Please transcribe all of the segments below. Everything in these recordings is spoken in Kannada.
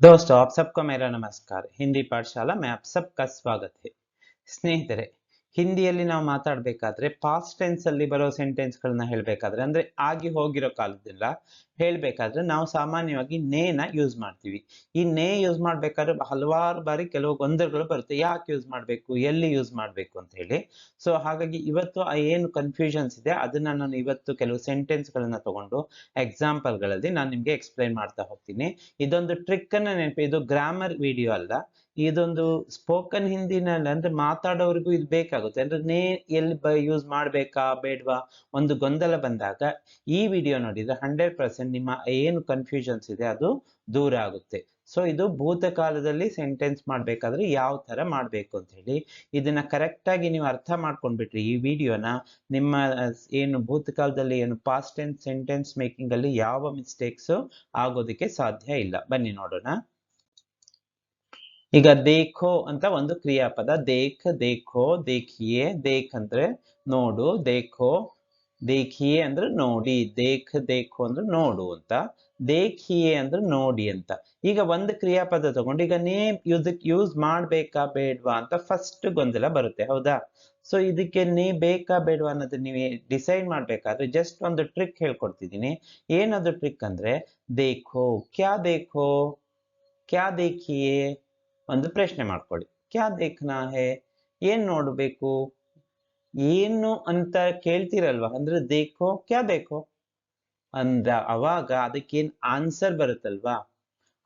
दोस्तों आप सबको मेरा नमस्कार। ಹಿಂದಿ ಪಾಠಶಾಲಾ में आप सबका स्वागत है। ಸ್ನೇಹಿತರೆ, ಹಿಂದಿಯಲ್ಲಿ ನಾವು ಮಾತಾಡಬೇಕಾದ್ರೆ ಪಾಸ್ಟ್ ಟೆನ್ಸ್ ಅಲ್ಲಿ ಬರೋ ಸೆಂಟೆನ್ಸ್ ಗಳನ್ನ ಹೇಳಬೇಕಾದ್ರೆ ಅಂದ್ರೆ ಆಗಿ ಹೋಗಿರೋ ಕಾಲದಿಂದ ಹೇಳಬೇಕಾದ್ರೆ ನಾವು ಸಾಮಾನ್ಯವಾಗಿ ನೇನ ಯೂಸ್ ಮಾಡ್ತೀವಿ. ಈ ನೇ ಯೂಸ್ ಮಾಡ್ಬೇಕಾದ್ರೆ ಹಲವಾರು ಬಾರಿ ಕೆಲವು ಗೊಂದಲಗಳು ಬರುತ್ತೆ. ಯಾಕೆ ಯೂಸ್ ಮಾಡಬೇಕು, ಎಲ್ಲಿ ಯೂಸ್ ಮಾಡಬೇಕು ಅಂತ ಹೇಳಿ. ಸೊ ಹಾಗಾಗಿ ಇವತ್ತು ಆ ಏನು ಕನ್ಫ್ಯೂಷನ್ಸ್ ಇದೆ ಅದನ್ನ ನಾನು ಇವತ್ತು ಕೆಲವು ಸೆಂಟೆನ್ಸ್ ಗಳನ್ನ ತಗೊಂಡು ಎಕ್ಸಾಂಪಲ್ ಗಳಲ್ಲಿ ನಾನು ನಿಮ್ಗೆ ಎಕ್ಸ್ಪ್ಲೈನ್ ಮಾಡ್ತಾ ಹೋಗ್ತೀನಿ. ಇದೊಂದು ಟ್ರಿಕ್ ಅನ್ನ ಇದು ಗ್ರಾಮರ್ ವಿಡಿಯೋ ಅಲ್ಲ, ಇದೊಂದು ಸ್ಪೋಕನ್ ಹಿಂದಿನಲ್ಲಿ ಅಂದ್ರೆ ಮಾತಾಡೋರಿಗೂ ಇದು ಬೇಕಾಗುತ್ತೆ. ಅಂದ್ರೆ ಎಲ್ಲಿ ಯೂಸ್ ಮಾಡ್ಬೇಕಾ ಬೇಡ್ವಾ ಒಂದು ಗೊಂದಲ ಬಂದಾಗ ಈ ವಿಡಿಯೋ ನೋಡಿದ್ರೆ 100% ನಿಮ್ಮ ಏನು ಕನ್ಫ್ಯೂಷನ್ಸ್ ಇದೆ ಅದು ದೂರ ಆಗುತ್ತೆ. ಸೊ ಇದು ಭೂತಕಾಲದಲ್ಲಿ ಸೆಂಟೆನ್ಸ್ ಮಾಡ್ಬೇಕಾದ್ರೆ ಯಾವ ತರ ಮಾಡ್ಬೇಕು ಅಂತ ಹೇಳಿ ಇದನ್ನ ಕರೆಕ್ಟ್ ಆಗಿ ನೀವು ಅರ್ಥ ಮಾಡ್ಕೊಂಡ್ಬಿಟ್ರಿ ಈ ವಿಡಿಯೋನ, ನಿಮ್ಮ ಏನು ಭೂತಕಾಲದಲ್ಲಿ ಏನು ಪಾಸ್ಟ್ ಟೆನ್ಸ್ ಸೆಂಟೆನ್ಸ್ ಮೇಕಿಂಗ್ ಅಲ್ಲಿ ಯಾವ ಮಿಸ್ಟೇಕ್ಸ್ ಆಗೋದಕ್ಕೆ ಸಾಧ್ಯ ಇಲ್ಲ. ಬನ್ನಿ ನೋಡೋಣ. ಈಗ ದೇಖೋ ಅಂತ ಒಂದು ಕ್ರಿಯಾಪದ. ದೇಖ್, ದೇಖೋ, ದೇಖಿಯೇ. ದೇಖ್ ಅಂದ್ರೆ ನೋಡು, ದೇಖೋ, ದೇಖಿಯೇ ಅಂದ್ರೆ ನೋಡಿ, ದೇಖ್ ದೇಖೋ ಅಂದ್ರೆ ನೋಡು ಅಂತ, ದೇಖಿಯೇ ಅಂದ್ರೆ ನೋಡಿ ಅಂತ. ಈಗ ಒಂದು ಕ್ರಿಯಾಪದ ತಗೊಂಡು ಈಗ ನೇಮ್ ಇದಕ್ಕೆ ಯೂಸ್ ಮಾಡ್ಬೇಕಾ ಬೇಡ್ವಾ ಅಂತ ಫಸ್ಟ್ ಗೊಂದಲ ಬರುತ್ತೆ, ಹೌದಾ? ಸೊ ಇದಕ್ಕೆ ನೀ ಬೇಕಾ ಬೇಡ್ವಾ ಅನ್ನೋದು ನೀವು ಡಿಸೈಡ್ ಮಾಡ್ಬೇಕಾದ್ರೆ ಜಸ್ಟ್ ಒಂದು ಟ್ರಿಕ್ ಹೇಳ್ಕೊಡ್ತಿದ್ದೀನಿ. ಏನದು ಟ್ರಿಕ್ ಅಂದ್ರೆ ದೇಖೋ, ಕ್ಯಾ ದೇಖೋ, ಕ್ಯಾ ದೇಖಿಯೇ ಒಂದು ಪ್ರಶ್ನೆ ಮಾಡ್ಕೊಳ್ಳಿ. ಕ್ಯಾ ದೇಖ್ನಾ ಹೇ, ಏನ್ ನೋಡ್ಬೇಕು, ಏನು ಅಂತ ಕೇಳ್ತಿರಲ್ವಾ, ಅಂದ್ರೆ ದೇಖೋ ಕ್ಯಾ ದೇಖೋ ಅಂದ್ರ ಅವಾಗ ಅದಕ್ಕೇನ್ ಆನ್ಸರ್ ಬರುತ್ತಲ್ವಾ.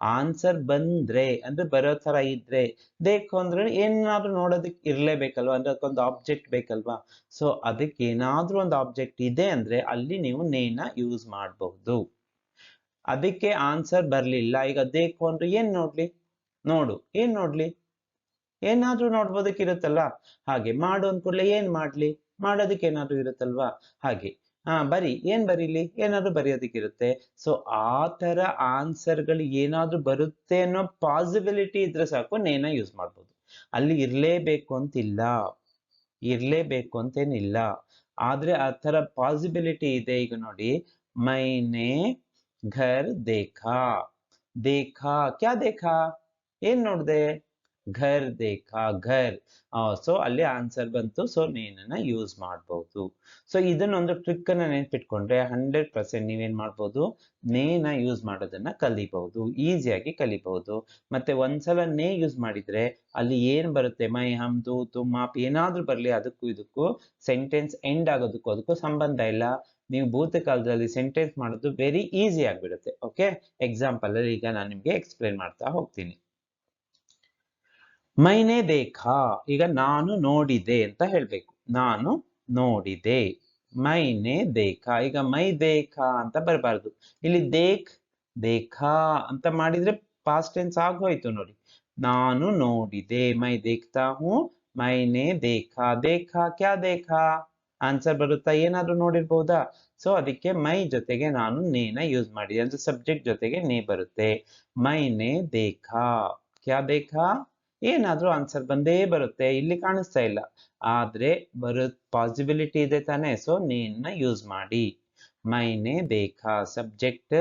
ಆನ್ಸರ್ ಬಂದ್ರೆ ಅಂದ್ರೆ ಬರೋ ತರ ಇದ್ರೆ, ದೇಖೋ ಅಂದ್ರೆ ಏನಾದ್ರೂ ನೋಡೋದಕ್ಕೆ ಇರ್ಲೇಬೇಕಲ್ವಾ, ಅಂದ್ರೆ ಅದಕ್ಕೊಂದು ಆಬ್ಜೆಕ್ಟ್ ಬೇಕಲ್ವಾ. ಸೊ ಅದಕ್ಕೆ ಏನಾದ್ರೂ ಒಂದು ಆಬ್ಜೆಕ್ಟ್ ಇದೆ ಅಂದ್ರೆ ಅಲ್ಲಿ ನೀವು ನೇನ ಯೂಸ್ ಮಾಡಬಹುದು. ಅದಕ್ಕೆ ಆನ್ಸರ್ ಬರ್ಲಿಲ್ಲ, ಈಗ ದೇಖೋ ಅಂದ್ರೆ ಏನ್ ನೋಡ್ಲಿ, ನೋಡು, ಏನ್ ನೋಡ್ಲಿ, ಏನಾದ್ರೂ ನೋಡ್ಬೋದಕ್ಕೆ ಇರುತ್ತಲ್ಲ. ಹಾಗೆ ಮಾಡು ಅಂದ ಕೂಡಲೇ ಏನ್ ಮಾಡ್ಲಿ, ಮಾಡೋದಕ್ಕೆ ಏನಾದ್ರೂ ಇರುತ್ತಲ್ವಾ. ಹಾಗೆ ಬರಿ, ಏನ್ ಬರೀಲಿ, ಏನಾದ್ರೂ ಬರೆಯೋದಕ್ಕೆ ಇರುತ್ತೆ. ಸೊ ಆ ತರ ಆನ್ಸರ್ಗಳು ಏನಾದ್ರೂ ಬರುತ್ತೆ ಅನ್ನೋ ಪಾಸಿಬಿಲಿಟಿ ಇದ್ರೆ ಸಾಕು ನೇನ ಯೂಸ್ ಮಾಡ್ಬೋದು. ಅಲ್ಲಿ ಇರ್ಲೇಬೇಕು ಅಂತಿಲ್ಲ, ಇರ್ಲೇಬೇಕು ಅಂತೇನಿಲ್ಲ. ಆದ್ರೆ ಆ ತರ ಪಾಸಿಬಿಲಿಟಿ ಇದೆ. ಈಗ ನೋಡಿ, ಮೈನೆ ಘರ್ ದೇಖಾ, ದೇಖಾ ಕ್ಯಾ ದೇಖಾ, ಏನ್ ನೋಡ್ದೆ, ಘರ್ ದೇಖಾ, ಘರ್. ಸೊ ಅಲ್ಲಿ ಆನ್ಸರ್ ಬಂತು. ಸೊ ನೇನನ್ನ ಯೂಸ್ ಮಾಡಬಹುದು. ಸೊ ಇದನ್ನೊಂದು ಟ್ರಿಕ್ ಅನ್ನ ನೆನ್ಪಿಟ್ಕೊಂಡ್ರೆ 100% ನೀವೇನ್ ಮಾಡ್ಬೋದು, ನೇನ ಯೂಸ್ ಮಾಡೋದನ್ನ ಕಲಿಬಹುದು, ಈಸಿಯಾಗಿ ಕಲಿಬಹುದು. ಮತ್ತೆ ಒಂದ್ಸಲ ನೇ ಯೂಸ್ ಮಾಡಿದ್ರೆ ಅಲ್ಲಿ ಏನ್ ಬರುತ್ತೆ, ಮೈ, ಹಮ್, ತು, ತುಮ್, ಆಪ್ ಏನಾದ್ರೂ ಬರ್ಲಿ ಅದಕ್ಕೂ ಇದಕ್ಕೂ ಸೆಂಟೆನ್ಸ್ ಎಂಡ್ ಆಗೋದಕ್ಕೂ ಅದಕ್ಕೂ ಸಂಬಂಧ ಇಲ್ಲ. ನೀವು ಭೂತಕಾಲದಲ್ಲಿ ಸೆಂಟೆನ್ಸ್ ಮಾಡೋದು ವೆರಿ ಈಸಿ ಆಗ್ಬಿಡುತ್ತೆ. ಓಕೆ, ಎಕ್ಸಾಂಪಲ್ ಅಲ್ಲಿ ಈಗ ನಾನು ನಿಮ್ಗೆ ಎಕ್ಸ್ಪ್ಲೇನ್ ಮಾಡ್ತಾ ಹೋಗ್ತೀನಿ. ಮೈನೆ ದೇಖಾ, ಈಗ ನಾನು ನೋಡಿದೆ ಅಂತ ಹೇಳ್ಬೇಕು. ನಾನು ನೋಡಿದೆ, ಮೈನೆ ದೇಖಾ. ಈಗ ಮೈ ದೇಖಾ ಅಂತ ಬರಬಾರ್ದು, ಇಲ್ಲಿ ದೇಖ್ ದೇಖಾ ಅಂತ ಮಾಡಿದ್ರೆ ಪಾಸ್ಟ್ ಟೆನ್ಸ್ ಆಗೋಯ್ತು ನೋಡಿ. ನಾನು ನೋಡಿದೆ, ಮೈ ದೇಖ್ತಾ ಹೂ, ಮೈನೆ ದೇಖಾ. ದೇಖಾ ಕ್ಯಾ ದೇಖಾ, ಆನ್ಸರ್ ಬರುತ್ತಾ, ಏನಾದ್ರೂ ನೋಡಿರ್ಬಹುದಾ. ಸೊ ಅದಕ್ಕೆ ಮೈ ಜೊತೆಗೆ ನಾನು ನೇನ ಯೂಸ್ ಮಾಡಿದೆ, ಅಂದ್ರೆ ಸಬ್ಜೆಕ್ಟ್ ಜೊತೆಗೆ ನೇ ಬರುತ್ತೆ. ಮೈನೆ ದೇಖಾ, ಕ್ಯಾ ದೇಖಾ, ಏನಾದ್ರೂ ಆನ್ಸರ್ ಬಂದೇ ಬರುತ್ತೆ. ಇಲ್ಲಿ ಕಾಣಿಸ್ತಾ ಇಲ್ಲ, ಆದ್ರೆ ಬರೋ ಪಾಸಿಬಿಲಿಟಿ ಇದೆ ತಾನೆ. ಸೊ ನೇನ ಯೂಸ್ ಮಾಡಿ. ಮೈನೆ ದೇಖಾ, ಸಬ್ಜೆಕ್ಟ್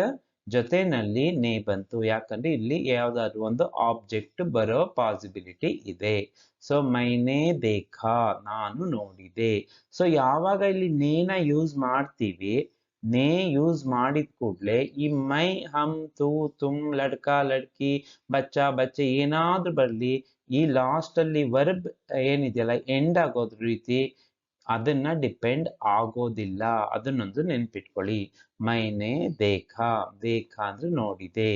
ಜೊತೆನಲ್ಲಿ ನೇ ಬಂತು, ಯಾಕಂದ್ರೆ ಇಲ್ಲಿ ಯಾವ್ದಾದ್ರು ಒಂದು ಆಬ್ಜೆಕ್ಟ್ ಬರೋ ಪಾಸಿಬಿಲಿಟಿ ಇದೆ. ಸೊ ಮೈನೆ ದೇಖಾ, ನಾನು ನೋಡಿದೆ. ಸೊ ಯಾವಾಗ ಇಲ್ಲಿ ನೇನ ಯೂಸ್ ಮಾಡ್ತೀವಿ, ನೇ ಯೂಸ್ ಮಾಡಿದ ಕೂಡ್ಲೆ ಈ ಮೈ, ಹಮ್, ತು, ತುಮ್, ಲಡ್ಕಾ ಲಡ್ಕಿ, ಬಚ್ಚ ಬಚ್ಚೆ ಏನಾದ್ರೂ ಬರ್ಲಿ, ಈ ಲಾಸ್ಟ್ ಅಲ್ಲಿ ವರ್ಬ್ ಏನಿದೆಯಲ್ಲ ಎಂಡ್ ಆಗೋದ್ರ ರೀತಿ ಅದನ್ನ ಡಿಪೆಂಡ್ ಆಗೋದಿಲ್ಲ. ಅದನ್ನೊಂದು ನೆನ್ಪಿಟ್ಕೊಳ್ಳಿ. ಮೈನೆ ದೇಖಾ, ದೇಖಾ ಅಂದ್ರೆ ನೋಡಿದೆ.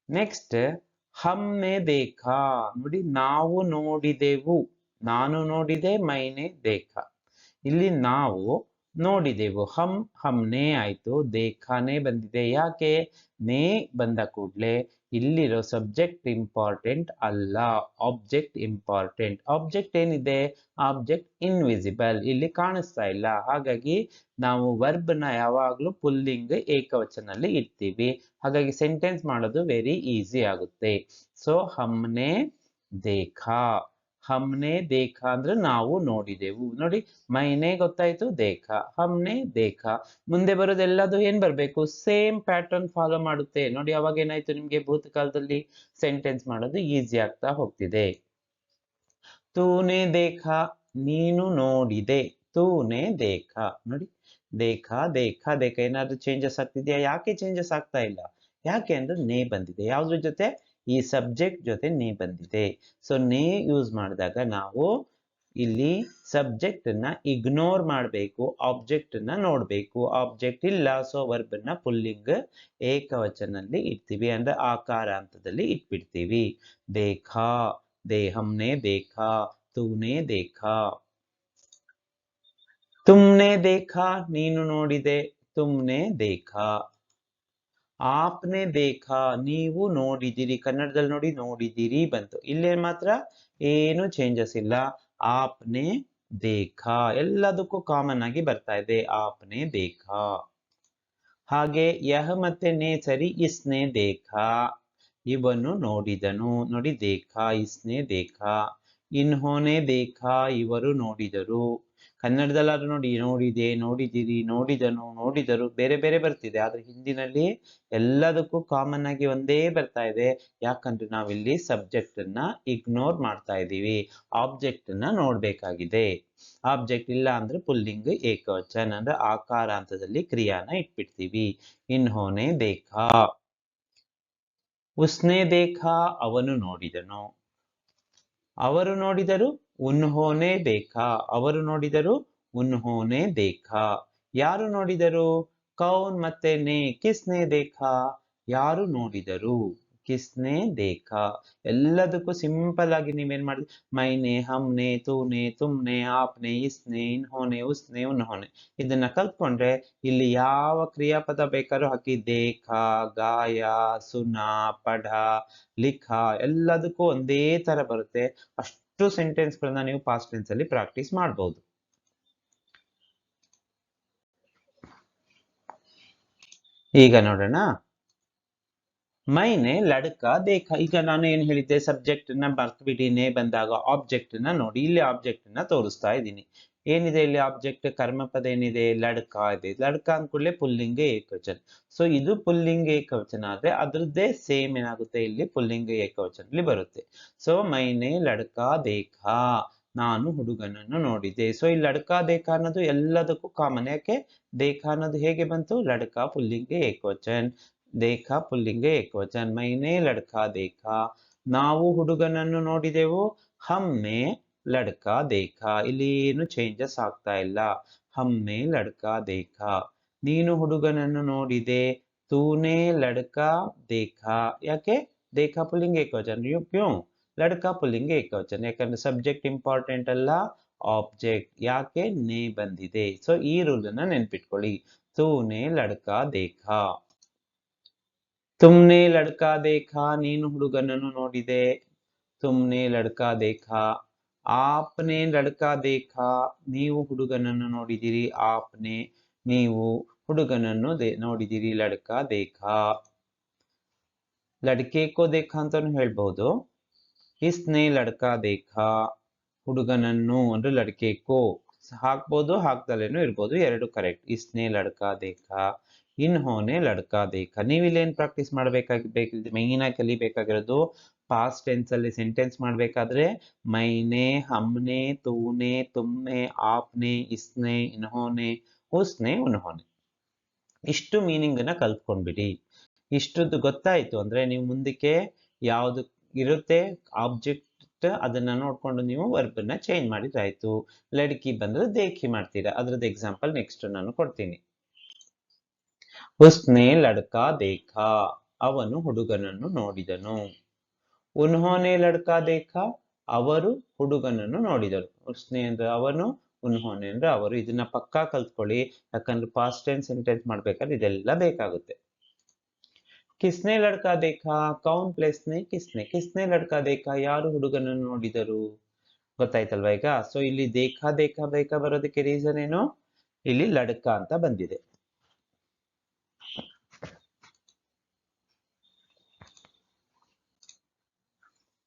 ನೆಕ್ಸ್ಟ್ ಹಮ್ನೆ ದೇಖಾ, ನೋಡಿ ನಾವು ನೋಡಿದೆವು, ನಾನು ನೋಡಿದೆ, ಮೈನೆ ದೇಖಾ. ಇಲ್ಲಿ ನಾವು ನೋಡಿದೆವು, ಹಮ್ನೆ ಆಯ್ತು, ದೇಖಾನೇ ಬಂದಿದೆ. ಯಾಕೆ, ನೇ ಬಂದ ಕೂಡ್ಲೆ ಇಲ್ಲಿರೋ ಸಬ್ಜೆಕ್ಟ್ ಇಂಪಾರ್ಟೆಂಟ್ ಅಲ್ಲ, ಆಬ್ಜೆಕ್ಟ್ ಇಂಪಾರ್ಟೆಂಟ್. ಆಬ್ಜೆಕ್ಟ್ ಏನಿದೆ, ಆಬ್ಜೆಕ್ಟ್ ಇನ್ವಿಸಿಬಲ್, ಇಲ್ಲಿ ಕಾಣಿಸ್ತಾ ಇಲ್ಲ. ಹಾಗಾಗಿ ನಾವು ವರ್ಬ್ ನ ಯಾವಾಗ್ಲೂ ಪುಲ್ಲಿಂಗ್ ಏಕವಚನಲ್ಲಿ ಇಡ್ತೀವಿ. ಹಾಗಾಗಿ ಸೆಂಟೆನ್ಸ್ ಮಾಡೋದು ವೆರಿ ಈಸಿ ಆಗುತ್ತೆ. ಸೊ ಹಮ್ನೆ ದೇಖಾ, ಹಮ್ನೆ ದೇಖ ಅಂದ್ರೆ ನಾವು ನೋಡಿದೆವು. ನೋಡಿ ಮೈನೆ ಗೊತ್ತಾಯ್ತು, ದೇಖ, ಹಮ್ನೆ ದೇಖ. ಮುಂದೆ ಬರೋದೆಲ್ಲದು ಏನ್ ಬರ್ಬೇಕು, ಸೇಮ್ ಪ್ಯಾಟರ್ನ್ ಫಾಲೋ ಮಾಡುತ್ತೆ. ನೋಡಿ ಅವಾಗ ಏನಾಯ್ತು, ನಿಮ್ಗೆ ಭೂತಕಾಲದಲ್ಲಿ ಸೆಂಟೆನ್ಸ್ ಮಾಡೋದು ಈಸಿ ಆಗ್ತಾ ಹೋಗ್ತಿದೆ. ತೂನೆ ದೇಖ, ನೀನು ನೋಡಿದೆ. ತೂನೆ ದೇಖ. ನೋಡಿ ದೇಖ ದೇಖ ದೇಖ ಏನಾದ್ರೂ ಚೇಂಜಸ್ ಆಗ್ತಿದ್ಯಾ? ಯಾಕೆ ಚೇಂಜಸ್ ಆಗ್ತಾ ಇಲ್ಲ? ಯಾಕೆ ಅಂದ್ರೆ ನೇ ಬಂದಿದೆ. ಯಾವ್ದ್ರ ಜೊತೆ? ಈ ಸಬ್ಜೆಕ್ಟ್ ಜೊತೆ ನೇ ಬಂದಿದೆ. ಸೊ ನೇ ಯೂಸ್ ಮಾಡಿದಾಗ ನಾವು ಇಲ್ಲಿ ಸಬ್ಜೆಕ್ಟ್ ಅನ್ನ ಇಗ್ನೋರ್ ಮಾಡಬೇಕು, ಆಬ್ಜೆಕ್ಟ್ ಅನ್ನ ನೋಡ್ಬೇಕು. ಆಬ್ಜೆಕ್ಟ್ ಇಲ್ಲ, ಸೊ ವರ್ಬ್ ನ ಪುಲ್ಲಿಂಗ್ ಏಕವಚನಲ್ಲಿ ಇಡ್ತೀವಿ, ಅಂದ್ರೆ ಆಕಾರ ಹಂತದಲ್ಲಿ ಇಟ್ಬಿಡ್ತೀವಿ. ದೇಖಾ, ಹಮ್ನೆ ದೇಖಾ, ತೂನೆ ದೇಖಾ. ತುಮ್ನೆ ದೇಖಾ, ನೀನು ನೋಡಿದೆ. ತುಮ್ನೆ ದೇಖಾ. ಆಪ್ನೆ ದೇಖಾ, ನೀವು ನೋಡಿದಿರಿ. ಕನ್ನಡದಲ್ಲಿ ನೋಡಿ ನೋಡಿದಿರಿ ಬಂತು. ಇಲ್ಲೇ ಮಾತ್ರ ಏನು ಚೇಂಜಸ್ ಇಲ್ಲ. ಆಪ್ನೆ ದೇಖಾ, ಎಲ್ಲದಕ್ಕೂ ಕಾಮನ್ ಆಗಿ ಬರ್ತಾ ಇದೆ, ಆಪ್ನೆ ದೇಖಾ. ಹಾಗೆ ಯಹ ಮತ್ತೆ ನೇ ಸರಿ, ಇಸ್ನೆ ದೇಖಾ, ಇವನು ನೋಡಿದನು. ನೋಡಿ ದೇಖಾ, ಇಸ್ನೆ ದೇಖಾ. ಇನ್ಹೋನೆ ದೇಖಾ, ಇವರು ನೋಡಿದರು. ಕನ್ನಡದಲ್ಲಾದ್ರೂ ನೋಡಿ ನೋಡಿದೆ, ನೋಡಿದಿರಿ, ನೋಡಿದನು, ನೋಡಿದರು, ಬೇರೆ ಬೇರೆ ಬರ್ತಿದೆ. ಆದ್ರೆ ಹಿಂದಿನಲ್ಲಿ ಎಲ್ಲದಕ್ಕೂ ಕಾಮನ್ ಆಗಿ ಒಂದೇ ಬರ್ತಾ ಇದೆ. ಯಾಕಂದ್ರೆ ನಾವಿಲ್ಲಿ ಸಬ್ಜೆಕ್ಟ್ ಅನ್ನ ಇಗ್ನೋರ್ ಮಾಡ್ತಾ ಇದ್ದೀವಿ, ಆಬ್ಜೆಕ್ಟ್ ಅನ್ನ ನೋಡ್ಬೇಕಾಗಿದೆ. ಆಬ್ಜೆಕ್ಟ್ ಇಲ್ಲ ಅಂದ್ರೆ ಪುಲ್ಲಿಂಗ್ ಏಕವಚನ, ಅಂದ್ರೆ ಆಕಾರ ಹಂತದಲ್ಲಿ ಕ್ರಿಯಾನ ಇಟ್ಬಿಡ್ತೀವಿ. ಇನ್ಹೋನೆ ದೇಖಾ. ಉಸ್ನೆ ದೇಖಾ, ಅವನು ನೋಡಿದನು. ಅವರು ನೋಡಿದರು, ಉನ್ಹೋನೆ ದೇಖಾ. ಅವರು ನೋಡಿದರು, ಉನ್ಹೋನೆ ದೇಖಾ. ಯಾರು ನೋಡಿದರು? ಕೌನ್ ಮತ್ತೆ ನೇ. ಕಿಸ್ನೆ ದೇಖಾ, ಯಾರು ನೋಡಿದರು? ಕಿಸ್ನೆ ದೇಖಾ. ಎಲ್ಲದಕ್ಕೂ ಸಿಂಪಲ್ ಆಗಿ ನೀವೇನ್ ಮಾಡಿ, ಮೈನೆ, ಹಮ್ನೆ, ತೂನೆ, ತುಮ್ನೆ, ಆಪ್ನೆ, ಇಸ್ನೆ, ಇನ್ಹೋನೆ, ಉಸ್ನೆ, ಉನ್ಹೋನೆ ಇದನ್ನ ಕಲ್ತ್ಕೊಂಡ್ರೆ ಇಲ್ಲಿ ಯಾವ ಕ್ರಿಯಾಪದ ಬೇಕಾದ್ರೂ ಹಾಕಿ, ದೇಖಾ, ಗಾಯ, ಸುನ, ಪಢ, ಲಿಖ ಎಲ್ಲದಕ್ಕೂ ಒಂದೇ ತರ ಬರುತ್ತೆ. ಅಷ್ಟು ಸೆಂಟೆನ್ಸ್ ಗಳನ್ನ ನೀವು ಪಾಸ್ಟ್ ಟೆನ್ಸ್ ಅಲ್ಲಿ ಪ್ರಾಕ್ಟೀಸ್ ಮಾಡಬಹುದು. ಈಗ ನೋಡೋಣ, ಮೈನೆ ಲಡ್ಕ ದೇಖ. ಈಗ ನಾನು ಏನ್ ಹೇಳಿದ್ದೆ, ಸಬ್ಜೆಕ್ಟ್ ನ ಬರ್ತ್ಬಿಡಿ, ನೇ ಬಂದಾಗ ಆಬ್ಜೆಕ್ಟ್ ನ ನೋಡಿ. ಇಲ್ಲಿ ಆಬ್ಜೆಕ್ಟ್ ನ ತೋರಿಸ್ತಾ ಇದ್ದೀನಿ. ಏನಿದೆ ಇಲ್ಲಿ ಆಬ್ಜೆಕ್ಟ್? ಕರ್ಮಪದ ಏನಿದೆ? ಲಡ್ಕ ಇದೆ. ಲಡ್ಕ ಅಂದ್ಕೂಡ್ಲೆ ಪುಲ್ಲಿಂಗ ಏಕವಚನ. ಸೊ ಇದು ಪುಲ್ಲಿಂಗ ಏಕವಚನ ಆದ್ರೆ ಅದ್ರದ್ದೇ ಸೇಮ್ ಏನಾಗುತ್ತೆ, ಇಲ್ಲಿ ಪುಲ್ಲಿಂಗ ಏಕವಚನಲ್ಲಿ ಬರುತ್ತೆ. ಸೊ ಮೈನೆ ಲಡ್ಕ ದೇಖ, ನಾನು ಹುಡುಗನನ್ನು ನೋಡಿದೆ. ಸೊ ಈ ಲಡ್ಕ ದೇಖ ಅನ್ನೋದು ಎಲ್ಲದಕ್ಕೂ ಕಾಮನ್. ಯಾಕೆ? ದೇಖ ಅನ್ನೋದು ಹೇಗೆ ಬಂತು? ಲಡ್ಕ ಪುಲ್ಲಿಂಗ ಏಕವಚನ್, ದೇಖ ಪುಲ್ಲಿಂಗ ಏಕವಚನ್. ಮೈನೆ ಲಡ್ಕ ದೇಖ, ನಾವು ಹುಡುಗನನ್ನು ನೋಡಿದೆವು. ಹಮ್ನೆ ಲಡ್ಕ ದೇಖ, ಇಲ್ಲಿ ಏನು ಚೇಂಜಸ್ ಆಗ್ತಾ ಇಲ್ಲ. ಹಮ್ನೆ ಲಡ್ಕ ದೇಖ. ನೀನು ಹುಡುಗನನ್ನು ನೋಡಿದೆ. ತೂನೆ ಲಡ್ಕ ದೇಖ. ಯಾಕೆ? ದೇಖ ಪುಲ್ಲಿಂಗ ಏಕವಚನ. ಕ್ಯೂ? ಲಡ್ಕ ಪುಲ್ಲಿಂಗ ಏಕವಚನ. ಯಾಕಂದ್ರೆ ಸಬ್ಜೆಕ್ಟ್ ಇಂಪಾರ್ಟೆಂಟ್ ಅಲ್ಲ, ಆಬ್ಜೆಕ್ಟ್. ಯಾಕೆ? ನೇ ಬಂದಿದೆ. ಸೊ ಈ ರೂಲ್ ಅನ್ನ ನೆನ್ಪಿಟ್ಕೊಳ್ಳಿ. ತೂನೆ ಲಡ್ಕ ದೇಖ. ತುಮ್ನೆ ಲಡ್ಕ ದೇಖ, ನೀನು ಹುಡುಗನನ್ನು ನೋಡಿದೆ. ತುಮ್ನೆ ಲಡ್ಕ ದೇಖ. ಆಪ್ನೆ ಲಡ್ಕ ದೇಖ, ನೀವು ಹುಡುಗನನ್ನು ನೋಡಿದಿರಿ. ಆಪ್ನೆ, ನೀವು ಹುಡುಗನನ್ನು ನೋಡಿದಿರಿ. ಲಡ್ಕ ದೇಖ. ಲಡ್ಕೆ ಕೋ ದೇಖ ಅಂತಾನು ಹೇಳ್ಬಹುದು. ಇಸ್ನೆ ಲಡ್ಕ ದೇಖ, ಹುಡುಗನನ್ನು ಅಂದ್ರೆ ಲಡ್ಕೆ ಕೋ ಹಾಕ್ಬೋದು, ಹಾಕ್ದಲೇನು ಇರ್ಬೋದು, ಎರಡು ಕರೆಕ್ಟ್. ಇಸ್ನೆ ಲಡ್ಕ ದೇಖ. ಇನ್ಹೋನೆ ಲಡ್ಕ ದೇಖ. ನೀವು ಇಲ್ಲೇನ್ ಪ್ರಾಕ್ಟೀಸ್ ಮಾಡ್ಬೇಕಾಗಿ ಮೈನ್ ಆಗಿ ಕಲಿಬೇಕಾಗಿರೋದು, ಪಾಸ್ಟ್ ಟೆನ್ಸ್ ಅಲ್ಲಿ ಸೆಂಟೆನ್ಸ್ ಮಾಡ್ಬೇಕಾದ್ರೆ ಮೈನೆ, ಹಮ್ನೆ, ತೂನೆ, ತುಮ್ನೆ, ಆಪ್ನೆ, ಇಸ್ನೆ, ಇನ್ಹೋನೆ, ಉಸ್ನೆ, ಉನ್ಹೋನೆ ಇಷ್ಟು ಮೀನಿಂಗ್ ಅನ್ನ ಕಲ್ತ್ಕೊಂಡ್ಬಿಡಿ. ಇಷ್ಟದ್ದು ಗೊತ್ತಾಯ್ತು ಅಂದ್ರೆ ನೀವು ಮುಂದಕ್ಕೆ ಯಾವ್ದು ಇರುತ್ತೆ ಆಬ್ಜೆಕ್ಟ್, ಅದನ್ನ ನೋಡ್ಕೊಂಡು ನೀವು ವರ್ಬ್ ನ ಚೇಂಜ್ ಮಾಡಿದ್ರಾಯ್ತು. ಲಡ್ಕಿ ಬಂದ್ರೆ ದೇಖಿ ಮಾಡ್ತೀರಾ. ಅದ್ರದ್ದು ಎಕ್ಸಾಂಪಲ್ ನೆಕ್ಸ್ಟ್ ನಾನು ಕೊಡ್ತೀನಿ. ಉಸ್ನೆ ಲಡ್ಕ ದೇಖ, ಅವನು ಹುಡುಗನನ್ನು ನೋಡಿದನು. ಉನ್ಹೋನೆ ಲಡ್ಕ ದೇಖ, ಅವರು ಹುಡುಗನನ್ನು ನೋಡಿದರು. ಉಸ್ನೆ ಅಂದ್ರೆ ಅವನು, ಉನ್ಹೋನೆ ಅಂದ್ರೆ ಅವರು. ಇದನ್ನ ಪಕ್ಕಾ ಕಲ್ತ್ಕೊಳ್ಳಿ, ಯಾಕಂದ್ರೆ ಪಾಸ್ಟ್ ಟೆನ್ಸ್ ಸೆಂಟೆನ್ಸ್ ಮಾಡ್ಬೇಕಾದ್ರೆ ಇದೆಲ್ಲ ಬೇಕಾಗುತ್ತೆ. ಕಿಸ್ನೆ ಲಡ್ಕ ದೇಖ, ಕೌನ್ ಪ್ಲೇಸ್ ನೆ ಕಿಸ್ನೆ. ಕಿಸ್ನೆ ಲಡ್ಕ ದೇಖ, ಯಾರು ಹುಡುಗನನ್ನು ನೋಡಿದರು. ಗೊತ್ತಾಯ್ತಲ್ವಾ ಈಗ? ಸೊ ಇಲ್ಲಿ ದೇಖ ದೇಖ ಬೇಕ ಬರೋದಕ್ಕೆ ರೀಸನ್ ಏನು? ಇಲ್ಲಿ ಲಡ್ಕ ಅಂತ ಬಂದಿದೆ.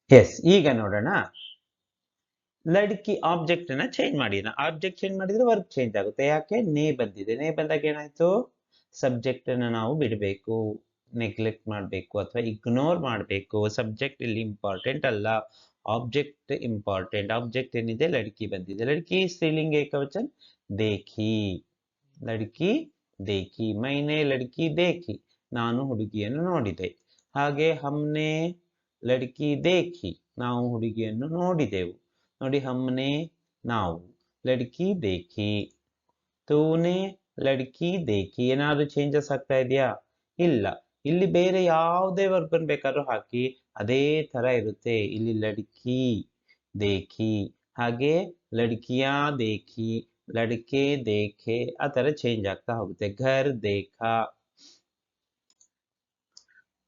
ಎಸ್, ಈಗ ನೋಡೋಣ. ಲಡ್ಕಿ ಆಬ್ಜೆಕ್ಟ್ ಅನ್ನ ಚೇಂಜ್ ಮಾಡಿ, ಆಬ್ಜೆಕ್ಟ್ ಚೇಂಜ್ ಮಾಡಿದ್ರೆ ವರ್ಕ್ ಚೇಂಜ್ ಆಗುತ್ತೆ. ಯಾಕೆ? ನೇ ಬಂದಿದೆ, ನೇ ಬಂದಾಗ ಏನಾಯ್ತು? ಸಬ್ಜೆಕ್ಟ್ ಅನ್ನ ನಾವು ಬಿಡಬೇಕು, ನೆಗ್ಲೆಕ್ಟ್ ಮಾಡಬೇಕು ಅಥವಾ ಇಗ್ನೋರ್ ಮಾಡಬೇಕು. ಸಬ್ಜೆಕ್ಟ್ ಇಲ್ಲಿ ಇಂಪಾರ್ಟೆಂಟ್ ಅಲ್ಲ, ಆಬ್ಜೆಕ್ಟ್ ಇಂಪಾರ್ಟೆಂಟ್. ಆಬ್ಜೆಕ್ಟ್ ಏನಿದೆ? ಲಡ್ಕಿ ಬಂದಿದೆ. ಲಡ್ಕಿ ಸ್ತ್ರೀಲಿಂಗ ಏಕವಚನ ದೇಖಿ, ಲಡ್ಕಿ ದೇಖಿ. ಮೈನೆ ಲಡ್ಕಿ ದೇಖಿ, ನಾನು ಹುಡುಗಿಯನ್ನು ನೋಡಿದೆ. ಹಾಗೆ ಹಮ್ನೆ ಲಡ್ಕಿ ದೇಖಿ, ನಾವು ಹುಡುಗಿಯನ್ನು ನೋಡಿದೆವು. ನೋಡಿ, ಹಮ್ನೆ ನಾವು, ಲಡ್ಕಿ ದೇಖಿ. ತೂನೆ ಲಡ್ಕಿ ದೇಖಿ. ಏನಾದ್ರು ಚೇಂಜಸ್ ಆಗ್ತಾ ಇದೆಯಾ? ಇಲ್ಲ. ಇಲ್ಲಿ ಬೇರೆ ಯಾವುದೇ ವರ್ಬ್ ಅನ್ನು ಬೇಕಾದ್ರೂ ಹಾಕಿ ಅದೇ ತರ ಇರುತ್ತೆ. ಇಲ್ಲಿ ಲಡ್ಕಿ ದೇಖಿ, ಹಾಗೆ ಲಡ್ಕಿಯಾ ದೇಖಿ, ಲಡ್ಕೆ ದೇಖೆ, ಆ ತರ ಚೇಂಜ್ ಆಗ್ತಾ ಹೋಗುತ್ತೆ. ಘರ್ ದೇಖಾ,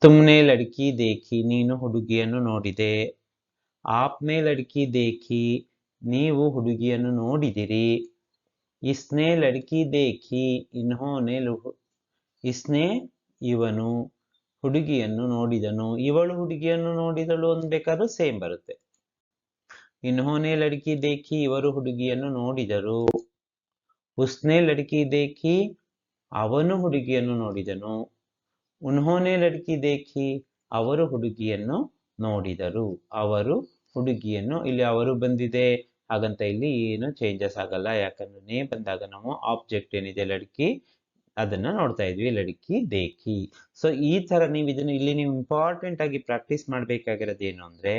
ತುಮ್ನೆ ಲಡ್ಕಿ ದೇಖಿ, ನೀನು ಹುಡುಗಿಯನ್ನು ನೋಡಿದೆ. ಆಪ್ನೆ ಲಡ್ಕಿ ದೇಖಿ, ನೀವು ಹುಡುಗಿಯನ್ನು ನೋಡಿದಿರಿ. ಇಸ್ನೆ ಲಡ್ಕಿ ದೇಖಿ, ಇನ್ಹೋನೆ, ಇಸ್ನೆ ಇವನು ಹುಡುಗಿಯನ್ನು ನೋಡಿದನು. ಇವಳು ಹುಡುಗಿಯನ್ನು ನೋಡಿದಳು ಅನ್ಬೇಕಾದ್ರೂ ಸೇಮ್ ಬರುತ್ತೆ. ಇನ್ಹೋನೆ ಲಡ್ಕಿ ದೇಖಿ, ಇವರು ಹುಡುಗಿಯನ್ನು ನೋಡಿದರು. ಉಸ್ನೆ ಲಡ್ಕಿ ದೇಖಿ, ಅವನು ಹುಡುಗಿಯನ್ನು ನೋಡಿದನು. ಉನ್ಹೋನೆ ಲಡ್ಕಿ ದೇಖಿ, ಅವರು ಹುಡುಗಿಯನ್ನು ನೋಡಿದರು. ಅವರು ಹುಡುಗಿಯನ್ನು, ಇಲ್ಲಿ ಅವರು ಬಂದಿದೆ ಹಾಗಂತ ಇಲ್ಲಿ ಏನು ಚೇಂಜಸ್ ಆಗಲ್ಲ. ಯಾಕಂದ್ರೆ ನೇ ಬಂದಾಗ ನಾವು ಆಬ್ಜೆಕ್ಟ್ ಏನಿದೆ ಲಡ್ಕಿ ಅದನ್ನ ನೋಡ್ತಾ ಇದ್ವಿ, ಲಡ್ಕಿ ದೇಖಿ. ಸೊ ಈ ತರ ನೀವು ಇದನ್ನು ಇಲ್ಲಿ ನೀವು ಇಂಪಾರ್ಟೆಂಟ್ ಆಗಿ ಪ್ರಾಕ್ಟೀಸ್ ಮಾಡ್ಬೇಕಾಗಿರೋದು ಏನು ಅಂದ್ರೆ,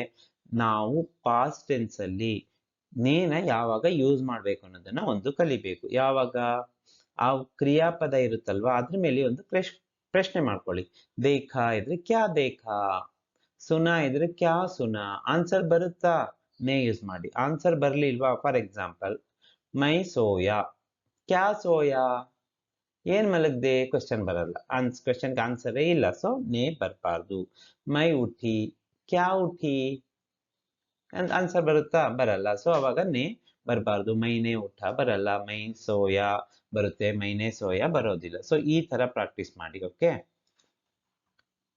ನಾವು ಪಾಸ್ಟ್ ಟೆನ್ಸ್ ಅಲ್ಲಿ ನೇನ ಯಾವಾಗ ಯೂಸ್ ಮಾಡ್ಬೇಕು ಅನ್ನೋದನ್ನ ಒಂದು ಕಲಿಬೇಕು. ಯಾವಾಗ ಆ ಕ್ರಿಯಾಪದ ಇರುತ್ತಲ್ವಾ ಅದ್ರ ಮೇಲೆ ಒಂದು ಪ್ರಶ್ನೆ ಮಾಡ್ಕೊಳ್ಳಿ. ದೇಖಾ ಇದ್ರೆ ಕ್ಯಾ ದೇಖಾ, ಸುನಾ ಇದ್ರೆ ಕ್ಯಾ ಸುನಾ. ಆನ್ಸರ್ ಬರುತ್ತಾ? ನೇ ಯೂಸ್ ಮಾಡಿ. ಆನ್ಸರ್ ಬರ್ಲಿಲ್ವಾ? ಫಾರ್ ಎಕ್ಸಾಂಪಲ್, ಮೈ ಸೋಯಾ, ಕ್ಯಾ ಸೋಯಾ, ಏನ್ ಮಲಗ್ದೆ? ಕ್ವೆಶ್ಚನ್ ಬರಲ್ಲ, ಕ್ವೆಶ್ಚನ್ಗೆ ಆನ್ಸರೇ ಇಲ್ಲ, ಸೊ ನೇ ಬರ್ಬಾರ್ದು. ಮೈ ಉಠಿ, ಕ್ಯಾ ಉಠಿ, ಆನ್ಸರ್ ಬರುತ್ತಾ? ಬರಲ್ಲ, ಸೊ ಅವಾಗ ನೇ ಬರಬಾರ್ದು. ಮೈನೆ ಊಟ ಬರಲ್ಲ, ಮೈ ಸೋಯಾ ಬರುತ್ತೆ, ಮೈನೆ ಸೋಯಾ ಬರೋದಿಲ್ಲ. ಸೊ ಈ ತರ ಪ್ರಾಕ್ಟೀಸ್ ಮಾಡಿ. ಓಕೆ.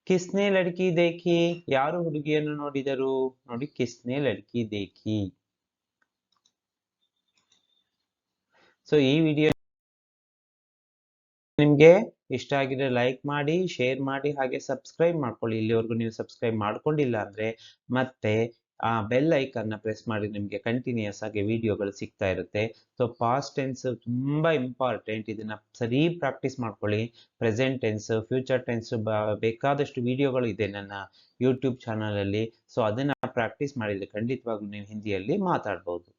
ಕಿಸ್ನೆ ಲಡ್ಕಿ ದೇಖಿ, ಯಾರು ಹುಡುಗಿಯನ್ನು ನೋಡಿದರು? ನೋಡಿ, ಕಿಸ್ನೆ ಲಡ್ಕಿ ದೇಖಿ. ಸೊ ಈ ವಿಡಿಯೋ ನಿಮ್ಗೆ ಇಷ್ಟ ಆಗಿದ್ರೆ ಲೈಕ್ ಮಾಡಿ, ಶೇರ್ ಮಾಡಿ, ಹಾಗೆ ಸಬ್ಸ್ಕ್ರೈಬ್ ಮಾಡ್ಕೊಳ್ಳಿ. ಇಲ್ಲಿವರೆಗೂ ನೀವು ಸಬ್ಸ್ಕ್ರೈಬ್ ಮಾಡ್ಕೊಂಡಿಲ್ಲ ಅಂದ್ರೆ ಮತ್ತೆ ಆ ಬೆಲ್ ಐಕನ್ನ ಪ್ರೆಸ್ ಮಾಡಿ, ನಿಮ್ಗೆ ಕಂಟಿನ್ಯೂಸ್ ಆಗಿ ವಿಡಿಯೋಗಳು ಸಿಗ್ತಾ ಇರುತ್ತೆ. ಸೊ ಪಾಸ್ಟ್ ಟೆನ್ಸ್ ತುಂಬಾ ಇಂಪಾರ್ಟೆಂಟ್, ಇದನ್ನ ಸರಿ ಪ್ರಾಕ್ಟೀಸ್ ಮಾಡ್ಕೊಳ್ಳಿ. ಪ್ರೆಸೆಂಟ್ ಟೆನ್ಸ್, ಫ್ಯೂಚರ್ ಟೆನ್ಸ್ ಬೇಕಾದಷ್ಟು ವಿಡಿಯೋಗಳು ಇದೆ ನನ್ನ ಯೂಟ್ಯೂಬ್ ಚಾನಲ್ ಅಲ್ಲಿ. ಸೊ ಅದನ್ನ ಪ್ರಾಕ್ಟೀಸ್ ಮಾಡಿದ್ರೆ ಖಂಡಿತವಾಗ್ಲೂ ನೀವು ಹಿಂದಿಯಲ್ಲಿ ಮಾತಾಡ್ಬೋದು.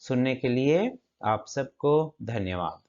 ಸುನ್ನೆ ಕೆ ಲಿಯೆ ಆಪ್ ಸಬ್ಕೋ ಧನ್ಯವಾದ.